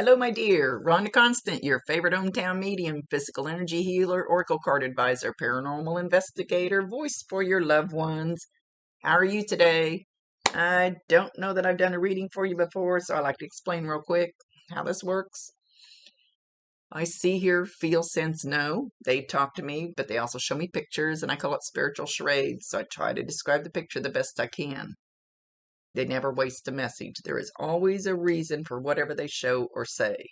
Hello, my dear. Rhonda Constant, your favorite hometown medium, physical energy healer, oracle card advisor, paranormal investigator, voice for your loved ones. How are you today? I don't know that I've done a reading for you before, so I like to explain real quick how this works. I see, hear, feel, sense, know. They talk to me, but they also show me pictures, and I call it spiritual charades. So I try to describe the picture the best I can. They never waste a message. There is always a reason for whatever they show or say.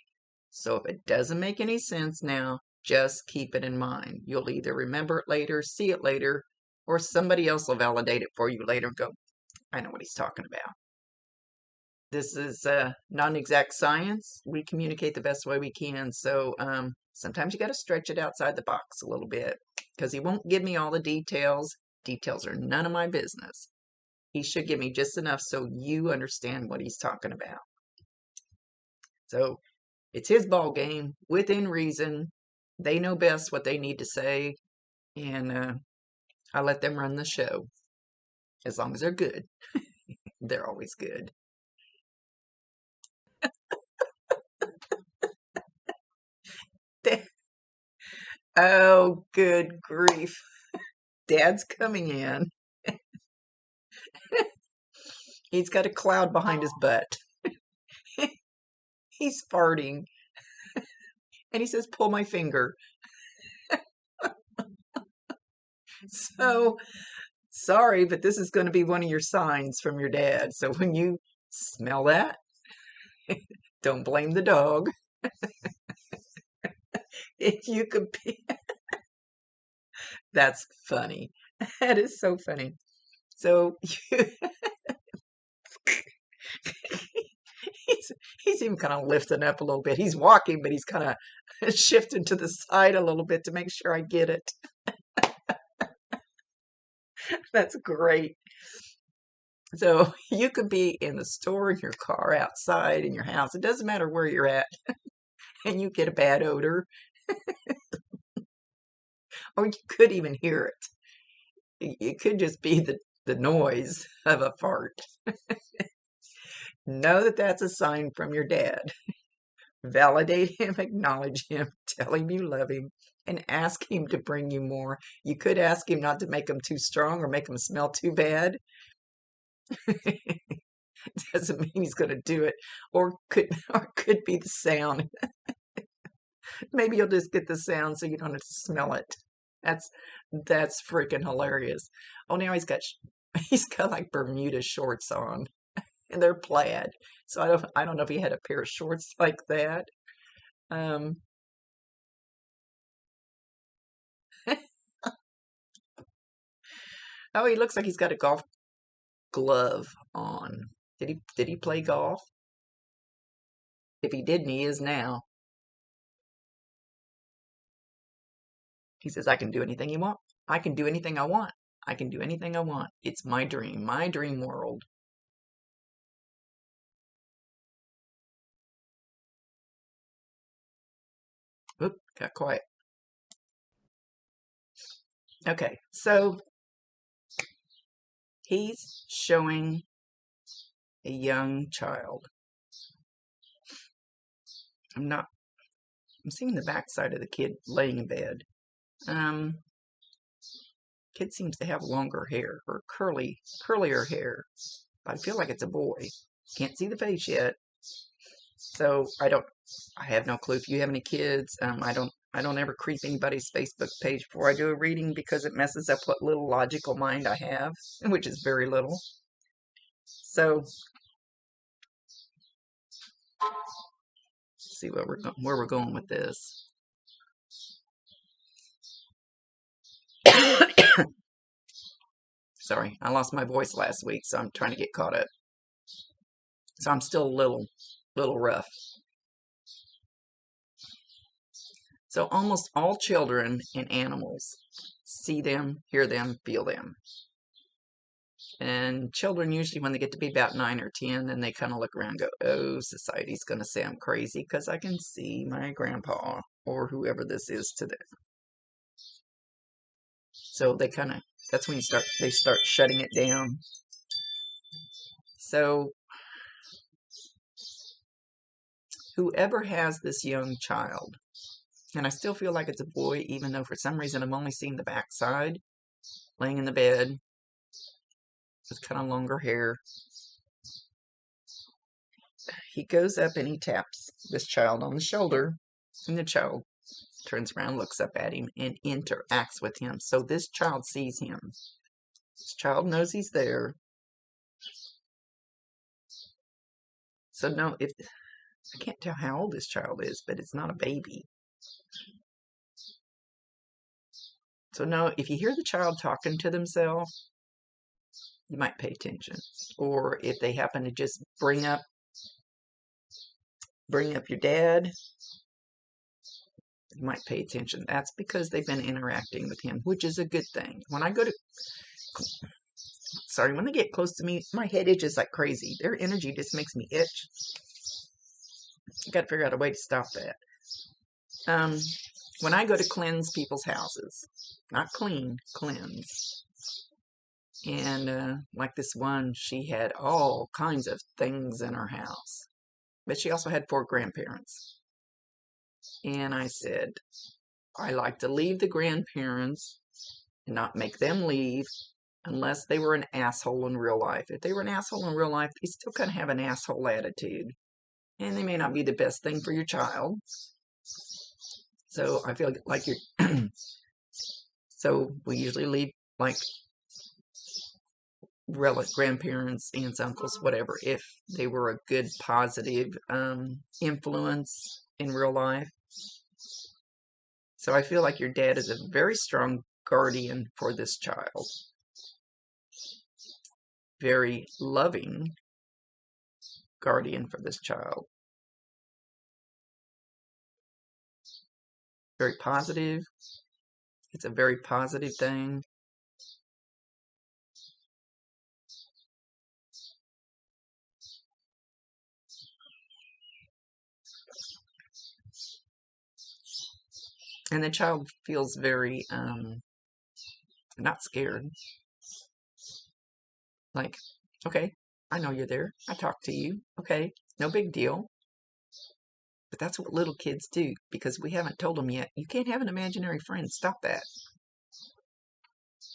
So if it doesn't make any sense now, just keep it in mind. You'll either remember it later, see it later, or somebody else will validate it for you later and go, I know what he's talking about. This is not an exact science. We communicate the best way we can. So sometimes you got to stretch it outside the box a little bit because he won't give me all the details. Details are none of my business. He should give me just enough so you understand what he's talking about. So it's his ball game within reason. They know best what they need to say, and I let them run the show. As long as they're good. They're always good. Oh, good grief. Dad's coming in. He's got a cloud behind his butt. He's farting. And he says, pull my finger. So, sorry, but this is going to be one of your signs from your dad. So when you smell that, don't blame the dog. If you could be... That's funny. That is so funny. So he's even kind of lifting up a little bit. He's walking, but he's kind of shifting to the side a little bit to make sure I get it. That's great. So you could be in the store, in your car, outside, in your house. It doesn't matter where you're at. And you get a bad odor. Or you could even hear it. It could just be the noise of a fart. Know that that's a sign from your dad. Validate him, acknowledge him, tell him you love him, and ask him to bring you more. You could ask him not to make them too strong or make them smell too bad. Doesn't mean he's going to do it. Or could be the sound. Maybe you'll just get the sound so you don't have to smell it. That's freaking hilarious. Oh, now he's got like Bermuda shorts on, and they're plaid. So I don't know if he had a pair of shorts like that. Oh, he looks like he's got a golf glove on. Did he play golf? If he didn't, he is now. He says, I can do anything you want. I can do anything I want. I can do anything I want. It's my dream world. Oop, got quiet. Okay, so he's showing a young child. I'm seeing the backside of the kid laying in bed. Kid seems to have longer hair or curlier hair. But I feel like it's a boy. Can't see the face yet. So I have no clue if you have any kids. I don't ever creep anybody's Facebook page before I do a reading because it messes up what little logical mind I have, which is very little. So let's see where we're going with this. Sorry, I lost my voice last week, so I'm trying to get caught up. So I'm still a little rough. So almost all children and animals see them, hear them, feel them. And children usually, when they get to be about 9 or 10, then they kind of look around and go, oh, society's going to say I'm crazy because I can see my grandpa or whoever this is to them. So that's when they start shutting it down. So whoever has this young child, and I still feel like it's a boy, even though for some reason I'm only seeing the backside, laying in the bed with kind of longer hair. He goes up and he taps this child on the shoulder, and the child turns around, looks up at him, and interacts with him. So this child sees him. This child knows he's there. So no, if I can't tell how old this child is, but it's not a baby. So no, if you hear the child talking to themselves, you might pay attention. Or if they happen to just bring up your dad, you might pay attention. That's because they've been interacting with him, which is a good thing. When I when they get close to me, my head itches like crazy. Their energy just makes me itch. I got to figure out a way to stop that. When I go to cleanse people's houses, not clean, cleanse. And like this one, she had all kinds of things in her house. But she also had 4 grandparents. And I said, I like to leave the grandparents and not make them leave unless they were an asshole in real life. If they were an asshole in real life, they still kind of have an asshole attitude. And they may not be the best thing for your child. So I feel like you're... So we usually leave like grandparents, aunts, uncles, whatever, if they were a good, positive influence in real life. So I feel like your dad is a very strong guardian for this child. Very loving guardian for this child. Very positive. It's a very positive thing. And the child feels very not scared. Like, okay, I know you're there. I talked to you. Okay, no big deal. But that's what little kids do, because we haven't told them yet, you can't have an imaginary friend. Stop that.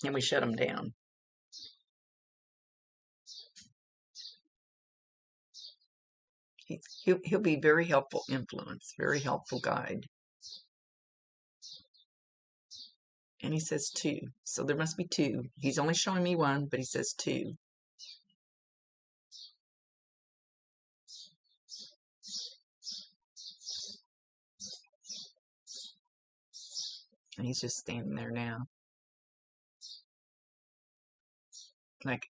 And we shut them down. He'll be very helpful influence, very helpful guide. And he says 2. So there must be 2. He's only showing me 1, but he says 2. And he's just standing there now. Like,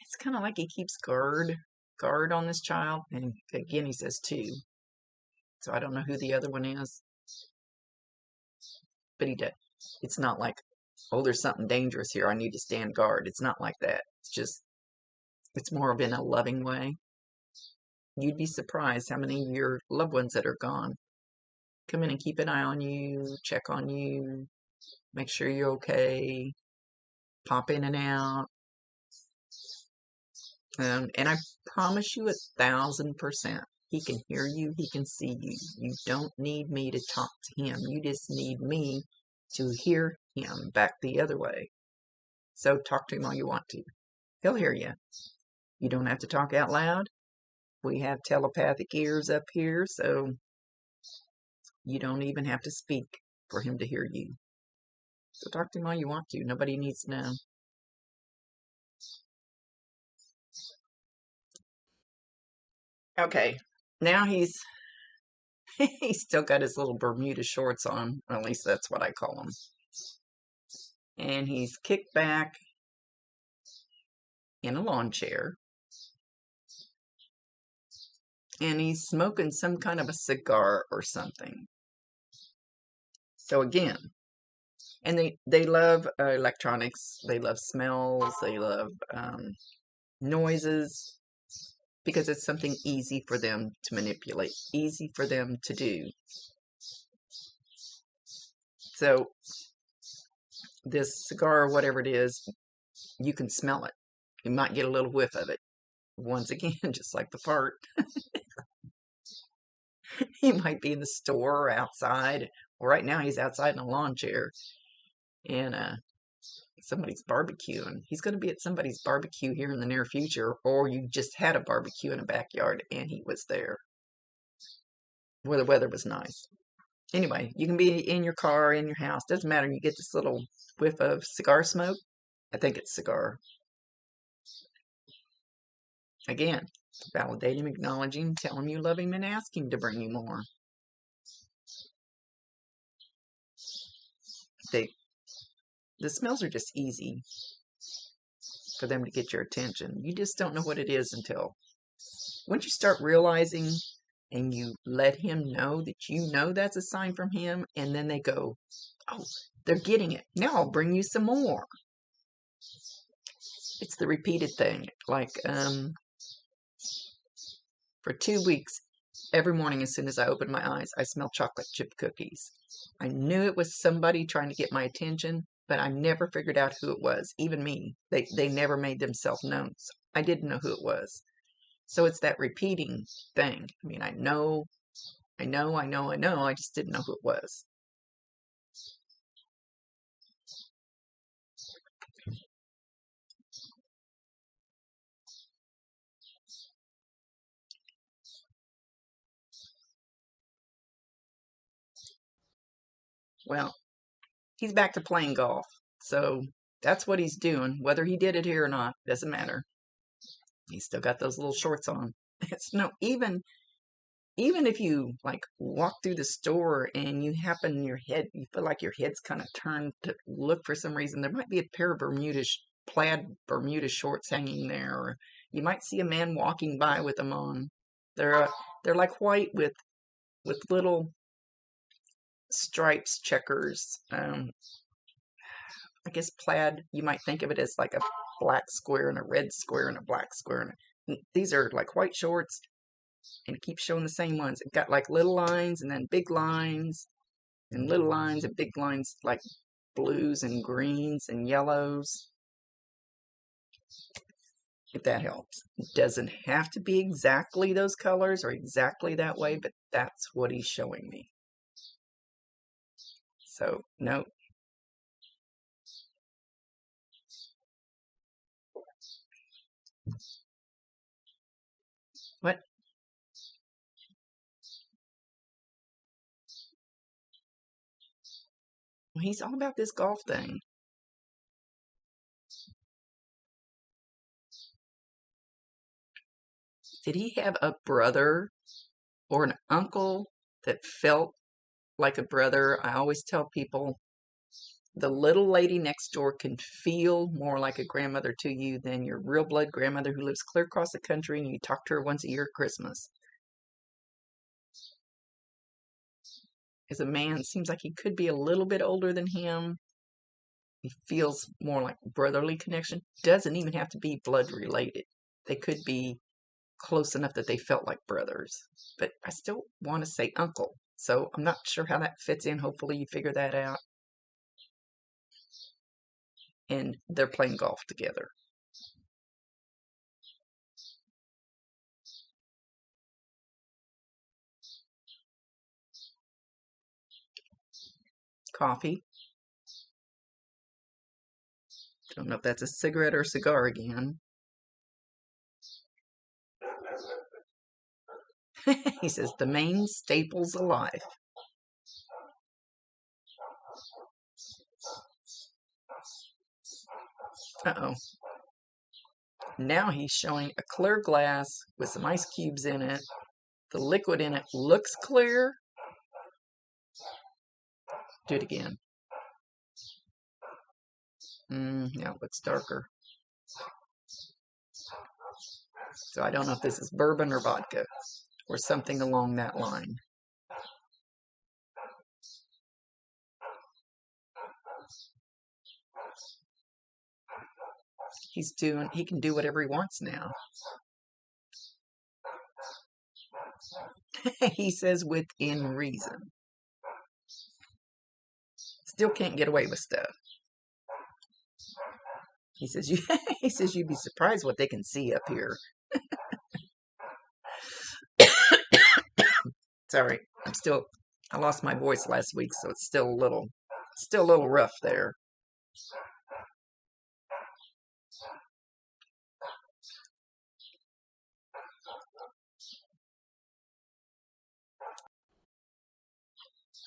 it's kind of like he keeps guard on this child. And again, he says 2. So I don't know who the other one is. But he does. It's not like, oh, there's something dangerous here, I need to stand guard. It's not like that. It's just, it's more of in a loving way. You'd be surprised how many of your loved ones that are gone come in and keep an eye on you, check on you, make sure you're okay, pop in and out. And I promise you 1,000%, he can hear you, he can see you. You don't need me to talk to him. You just need me to hear him back the other way. So talk to him all you want to. He'll hear you. You don't have to talk out loud. We have telepathic ears up here, so you don't even have to speak for him to hear you. So talk to him all you want to. Nobody needs to know. Okay, now he's still got his little Bermuda shorts on. At least that's what I call them. And he's kicked back in a lawn chair. And he's smoking some kind of a cigar or something. So again, and they love electronics. They love smells. They love noises, because it's something easy for them to manipulate, easy for them to do. So this cigar or whatever it is, you can smell it. You might get a little whiff of it. Once again, just like the fart. He might be in the store or outside. Well, right now he's outside in a lawn chair, and somebody's barbecuing. He's going to be at somebody's barbecue here in the near future, or you just had a barbecue in a backyard and he was there where the weather was nice. Anyway, you can be in your car, in your house, doesn't matter. You get this little whiff of cigar smoke. I think it's cigar. Again, validate him, acknowledge him, tell him you love him, and ask him to bring you more. The smells are just easy for them to get your attention. You just don't know what it is until once you start realizing and you let him know that you know that's a sign from him, and then they go, oh, they're getting it. Now I'll bring you some more. It's the repeated thing. Like, for 2 weeks, every morning as soon as I opened my eyes, I smelled chocolate chip cookies. I knew it was somebody trying to get my attention, but I never figured out who it was. Even me. They never made themselves known. So I didn't know who it was. So it's that repeating thing. I mean, I know. I just didn't know who it was. Well, he's back to playing golf. So that's what he's doing. Whether he did it here or not, doesn't matter. He's still got those little shorts on. It's no, even if you like walk through the store and you happen your head, you feel like your head's kind of turned to look for some reason, there might be a pair of plaid Bermuda shorts hanging there, or you might see a man walking by with them on. They're like white with little stripes, checkers. I guess plaid, you might think of it as like a black square and a red square and a black square. And these are like white shorts, and it keeps showing the same ones. It got like little lines and then big lines and little lines and big lines, like blues and greens and yellows. If that helps. It doesn't have to be exactly those colors or exactly that way, but that's what he's showing me. So, no. What? Well, he's all about this golf thing. Did he have a brother or an uncle that felt like a brother? I always tell people the little lady next door can feel more like a grandmother to you than your real blood grandmother who lives clear across the country and you talk to her once a year at Christmas. As a man, it seems like he could be a little bit older than him. He feels more like brotherly connection. Doesn't even have to be blood related. They could be close enough that they felt like brothers. But I still want to say uncle. So I'm not sure how that fits in. Hopefully you figure that out. And they're playing golf together. Coffee. Don't know if that's a cigarette or a cigar again. He says the main staples of life. Uh-oh. Now he's showing a clear glass with some ice cubes in it. The liquid in it looks clear. Do it again. Now it looks darker. So I don't know if this is bourbon or vodka or something along that line. He can do whatever he wants now. He says within reason. Still can't get away with stuff. He says you'd be surprised what they can see up here. Sorry, I lost my voice last week, so it's still a little rough there.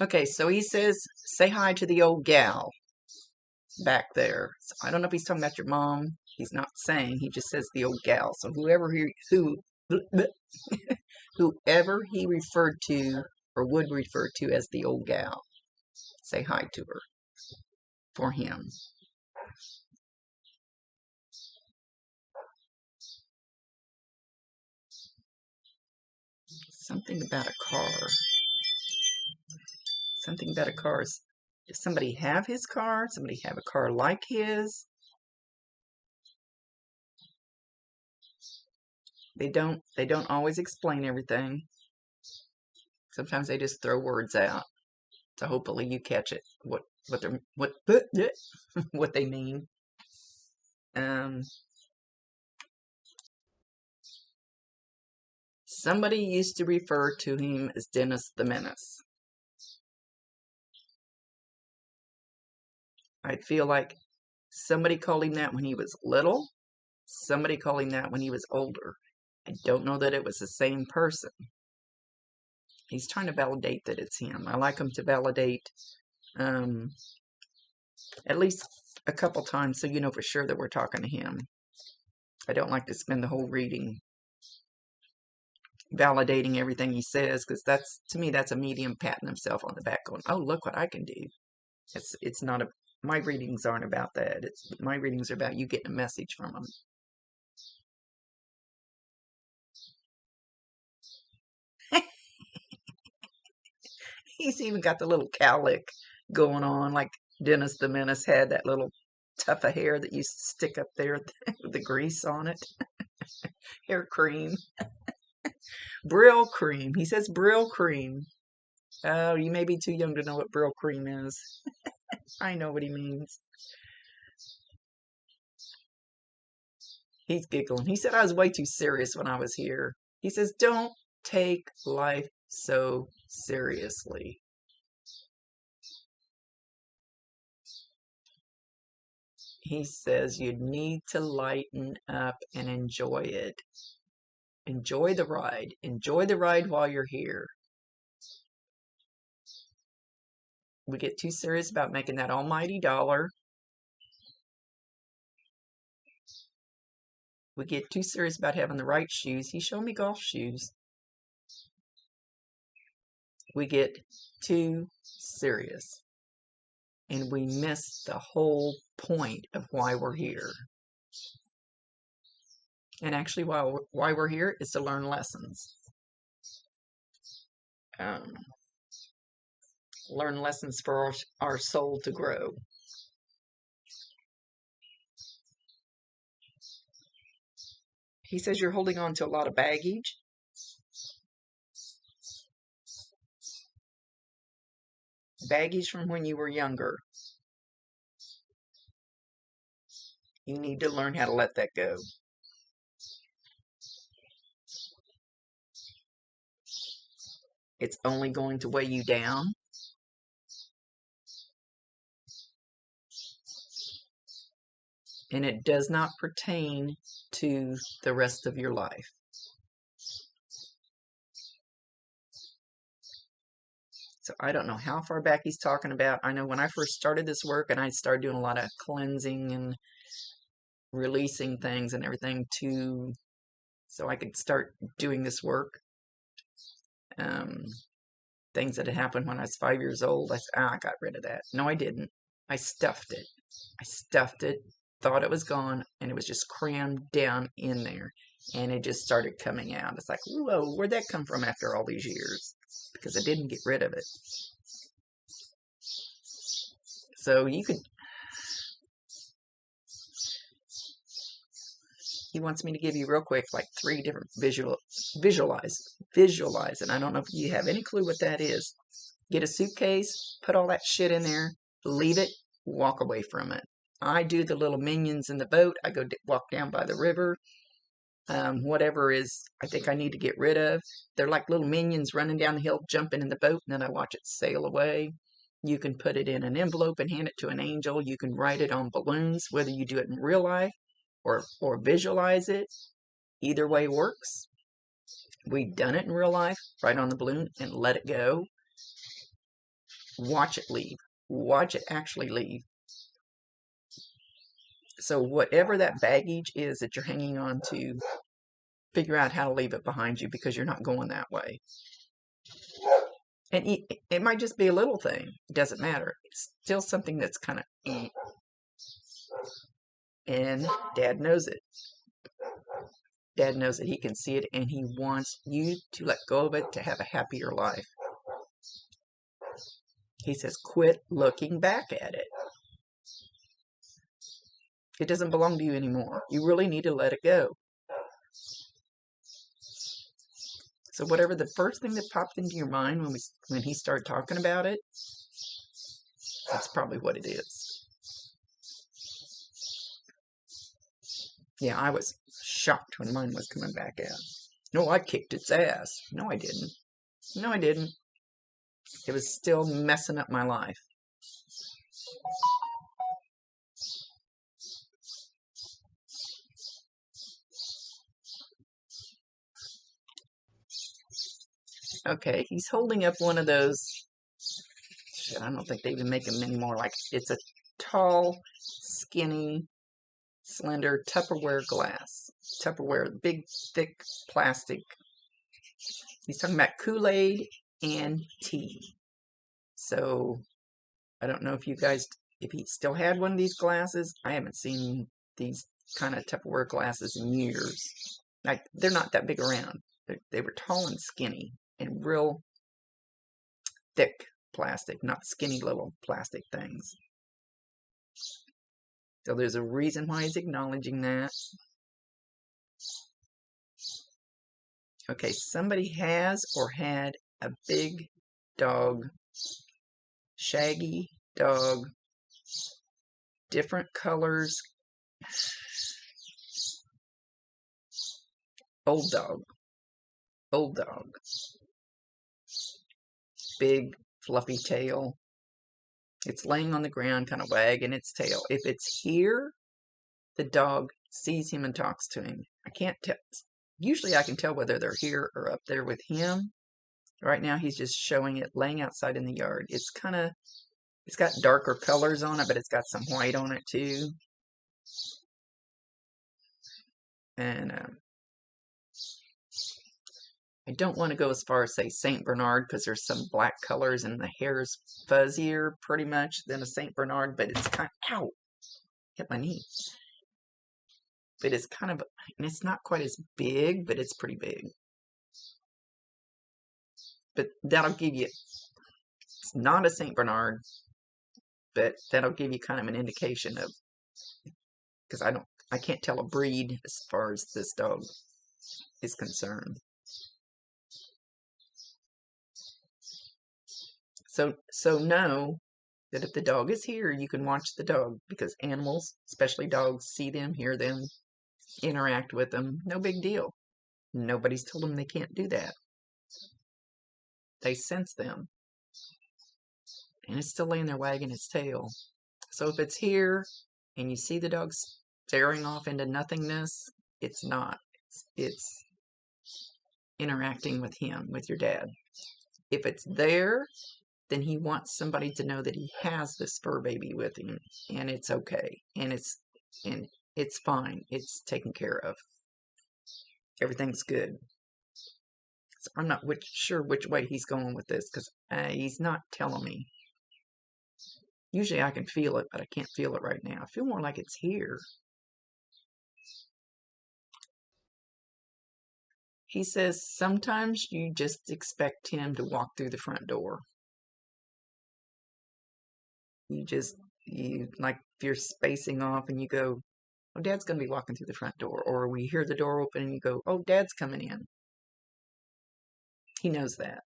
Okay, so he says, say hi to the old gal back there. So I don't know if he's talking about your mom. He's not saying. He just says the old gal. So whoever he referred to or would refer to as the old gal, say hi to her for him. Something about a car. Something about a car. Does somebody have his car? Somebody have a car like his? They don't always explain everything. Sometimes they just throw words out. So hopefully you catch it. What what they mean. Somebody used to refer to him as Dennis the Menace. I feel like somebody called him that when he was little. Somebody called him that when he was older. I don't know that it was the same person. He's trying to validate that it's him. I like him to validate at least a couple times so you know for sure that we're talking to him. I don't like to spend the whole reading validating everything he says, because to me that's a medium patting himself on the back going, oh, look what I can do. It's not my readings aren't about that. My readings are about you getting a message from them. He's even got the little cowlick going on, like Dennis the Menace had that little tuft of hair that used to stick up there with the grease on it. Hair cream. Brill cream. He says Brill cream. Oh, you may be too young to know what Brill cream is. I know what he means. He's giggling. He said I was way too serious when I was here. He says, don't take life so seriously. He says you need to lighten up and enjoy it. Enjoy the ride. Enjoy the ride while you're here. We get too serious about making that almighty dollar. We get too serious about having the right shoes. He showed me golf shoes. We get too serious. And we miss the whole point of why we're here. And actually, why we're here is to learn lessons. Learn lessons for our soul to grow. He says you're holding on to a lot of baggage. Baggage from when you were younger. You need to learn how to let that go. It's only going to weigh you down. And it does not pertain to the rest of your life. So I don't know how far back he's talking about. I know when I first started this work and I started doing a lot of cleansing and releasing things and everything so I could start doing this work. Things that had happened when I was 5 years old, I said, I got rid of that. No, I didn't. I stuffed it. Thought it was gone, and it was just crammed down in there. And it just started coming out. It's like, whoa, where'd that come from after all these years? Because I didn't get rid of it. So you could... He wants me to give you real quick, like 3 different visualize. And I don't know if you have any clue what that is. Get a suitcase, put all that shit in there, leave it, walk away from it. I do the little minions in the boat. I go walk down by the river. whatever is I think I need to get rid of. They're like little minions running down the hill, jumping in the boat, and then I watch it sail away. You can put it in an envelope and hand it to an angel. You can write it on balloons, whether you do it in real life or visualize it. Either way works. We've done it in real life. Write on the balloon and let it go. Watch it leave. Watch it actually leave. So whatever that baggage is that you're hanging on to, figure out how to leave it behind you, because you're not going that way. And it might just be a little thing. It doesn't matter. It's still something that's kind of and Dad knows it. Dad knows that he can see it, and he wants you to let go of it to have a happier life. He says, quit looking back at it. It doesn't belong to you anymore. You really need to let it go. So whatever the first thing that popped into your mind when he started talking about it, that's probably what it is. Yeah, I was shocked when mine was coming back out. No, I kicked its ass. No, I didn't. No, I didn't. It was still messing up my life. Okay, he's holding up one of those. Shit, I don't think they even make them anymore. Like, it's a tall, skinny, slender Tupperware glass. Tupperware, big, thick plastic. He's talking about Kool-Aid and tea. So, I don't know if you guys, if he still had one of these glasses. I haven't seen these kind of Tupperware glasses in years. Like, they're not that big around. They were tall and skinny and real thick plastic, not skinny little plastic things. So there's a reason why he's acknowledging that. Okay, somebody has or had a big dog, shaggy dog, different colors, old dog, big fluffy tail. It's laying on the ground, kind of wagging its tail. If it's here, the dog sees him and talks to him. I can't tell. Usually I can tell whether they're here or up there with him. Right now he's just showing it laying outside in the yard. It's got darker colors on it, but it's got some white on it too. And I don't want to go as far as say Saint Bernard, because there's some black colors and the hair's fuzzier pretty much than a Saint Bernard, but it's kind of, ow, hit my knee. But it's kind of, and it's not quite as big, but it's pretty big. But that'll give you, it's not a Saint Bernard, but that'll give you kind of an indication of, because I can't tell a breed as far as this dog is concerned. So know that if the dog is here, you can watch the dog, because animals, especially dogs, see them, hear them, interact with them. No big deal. Nobody's told them they can't do that. They sense them. And it's still laying there wagging its tail. So if it's here and you see the dog staring off into nothingness, it's not. It's interacting with him, with your dad. If it's there, then he wants somebody to know that he has this fur baby with him, and it's okay, and it's fine, it's taken care of, everything's good. So I'm not sure which way he's going with this, because he's not telling me. Usually I can feel it, but I can't feel it right now. I feel more like it's here. He says sometimes you just expect him to walk through the front door. You like, if you're spacing off and you go, oh, Dad's going to be walking through the front door. Or we hear the door open and you go, oh, Dad's coming in. He knows that.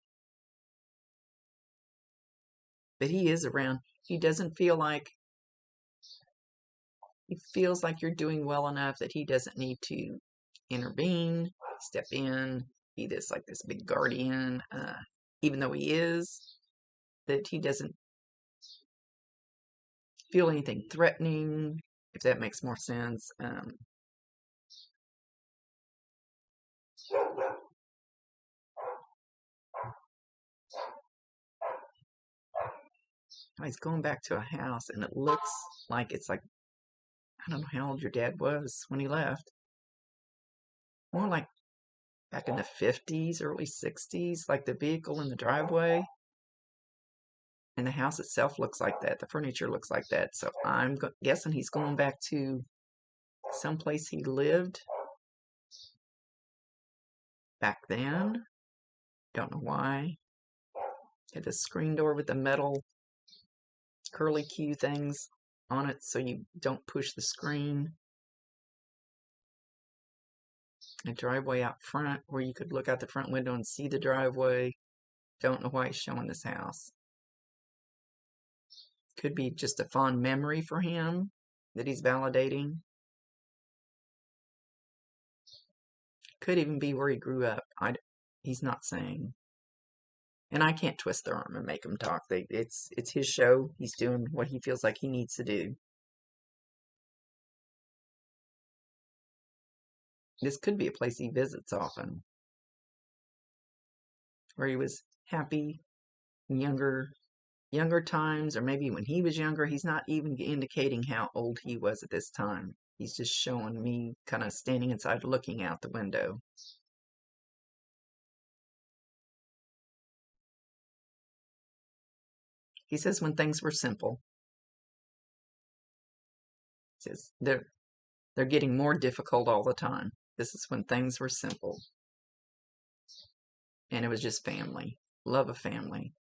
But he is around. He doesn't feel like, he feels like you're doing well enough that he doesn't need to intervene, step in, be this big guardian, even though he is, that he doesn't feel anything threatening, if that makes more sense. He's going back to a house, and it looks like it's like, I don't know how old your dad was when he left. More like back in the 50s, early 60s, like the vehicle in the driveway. And the house itself looks like that. The furniture looks like that. So I'm guessing he's going back to someplace he lived back then. Don't know why. Had the screen door with the metal curly Q things on it so you don't push the screen. A driveway out front where you could look out the front window and see the driveway. Don't know why he's showing this house. Could be just a fond memory for him that he's validating. Could even be where he grew up. He's not saying. And I can't twist their arm and make them talk. It's his show. He's doing what he feels like he needs to do. This could be a place he visits often, where he was happy in younger times, or maybe when he was younger. He's not even indicating how old he was at this time. He's just showing me kind of standing inside looking out the window. He says when things were simple. He says they're getting more difficult all the time. This is when things were simple. And it was just family. Love of family.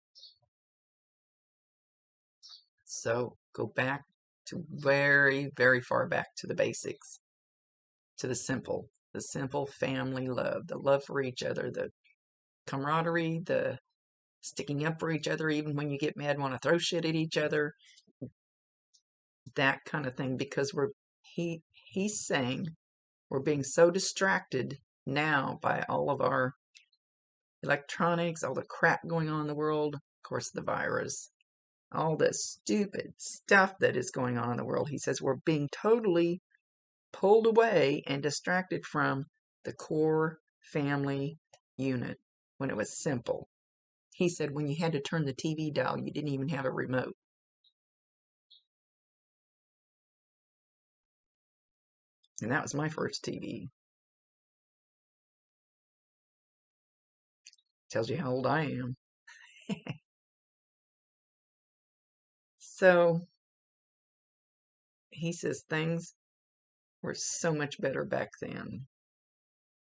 So go back to very, very far back to the basics. To the simple family love. The love for each other. The camaraderie. The sticking up for each other even when you get mad, want to throw shit at each other. That kind of thing. Because he's saying we're being so distracted now by all of our electronics, all the crap going on in the world, of course the virus, all this stupid stuff that is going on in the world. He says we're being totally pulled away and distracted from the core family unit when it was simple. He said when you had to turn the TV dial, you didn't even have a remote. And that was my first TV. Tells you how old I am. So he says things were so much better back then.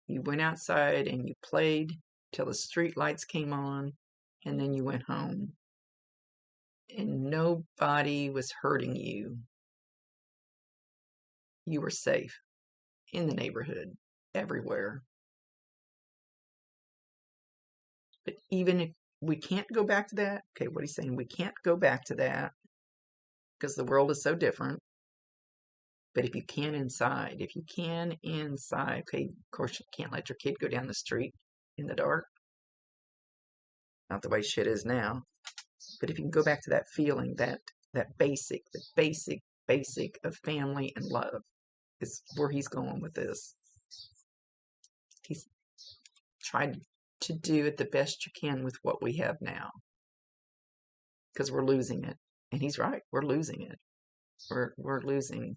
You went outside and you played till the street lights came on, and then you went home. And nobody was hurting you. You were safe in the neighborhood, everywhere. But even if we can't go back to that, okay, what he's saying, we can't go back to that because the world is so different. But if you can inside, okay, of course you can't let your kid go down the street in the dark. Not the way shit is now. But if you can go back to that feeling, that basic of family and love is where he's going with this. He's tried to do it the best you can with what we have now. Because we're losing it. And he's right, we're losing it. We're losing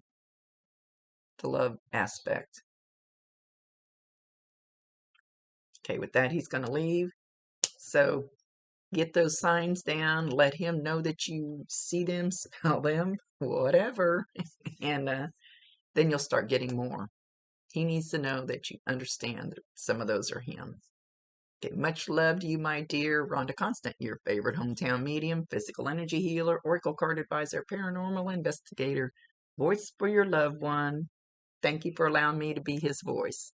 the love aspect. Okay, with that, he's going to leave. So get those signs down. Let him know that you see them, smell them, whatever. And then you'll start getting more. He needs to know that you understand that some of those are him. Okay, much love to you, my dear. Rhonda Constant, your favorite hometown medium, physical energy healer, oracle card advisor, paranormal investigator, voice for your loved one. Thank you for allowing me to be his voice.